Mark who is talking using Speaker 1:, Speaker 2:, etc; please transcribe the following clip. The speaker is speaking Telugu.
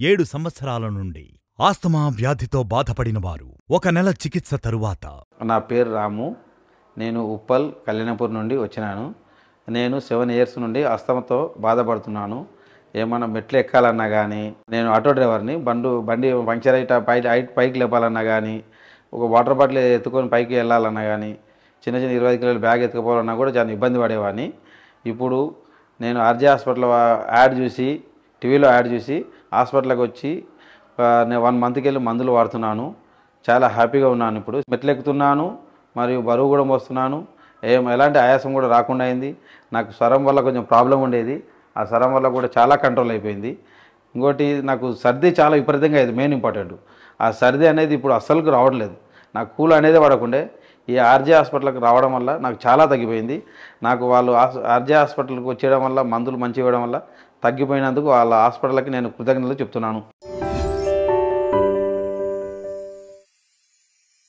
Speaker 1: 7 సంవత్సరాల నుండి ఆస్తమా వ్యాధితో బాధపడిన వారు 1 నెల చికిత్స తరువాత.
Speaker 2: నా పేరు రాము. నేను ఉప్పల్ కళ్యాణపూర్ నుండి వచ్చినాను. నేను 7 ఇయర్స్ నుండి ఆస్తమాతో బాధపడుతున్నాను. ఏమన్నా మెట్లు ఎక్కాలన్నా కానీ, నేను ఆటో డ్రైవర్ని. బండి పంక్చర్ అయితే పైకి లేపాలన్నా కానీ, ఒక వాటర్ బాటిల్ ఎత్తుకొని పైకి వెళ్ళాలన్నా కానీ, చిన్న 25 కిలోల బ్యాగ్ ఎత్తుకుపోవాలన్నా కూడా చాలా ఇబ్బంది పడేవాడిని. ఇప్పుడు నేను ఆర్జే హాస్పిటల్ యాడ్ చూసి, టీవీలో యాడ్ చూసి హాస్పిటల్కి వచ్చి నేను 1 మంత్కి వెళ్ళి మందులు వాడుతున్నాను. చాలా హ్యాపీగా ఉన్నాను. ఇప్పుడు మెట్లు ఎక్కుతున్నాను, మరియు బరువు కూడా మోస్తున్నాను. ఎలాంటి ఆయాసం కూడా రాకుండా అయింది. నాకు స్వరం వల్ల కొంచెం ప్రాబ్లం ఉండేది. ఆ స్వరం వల్ల కూడా చాలా కంట్రోల్ అయిపోయింది. ఇంకోటి, నాకు సర్ది చాలా విపరీతంగా అయింది. మెయిన్ ఇంపార్టెంట్, ఆ సర్ది అనేది ఇప్పుడు అస్సలు రావట్లేదు. నాకు కూల్ అనేది పడకుండే ఈ ఆర్జే హాస్పిటల్కి రావడం వల్ల నాకు చాలా తగ్గిపోయింది. నాకు వాళ్ళు ఆర్జే హాస్పిటల్కి వచ్చేయడం వల్ల, మందులు మంచిగా ఇవ్వడం వల్ల తగ్గిపోయినందుకు వాళ్ళ హాస్పిటల్కి నేను కృతజ్ఞతలు చెప్తున్నాను.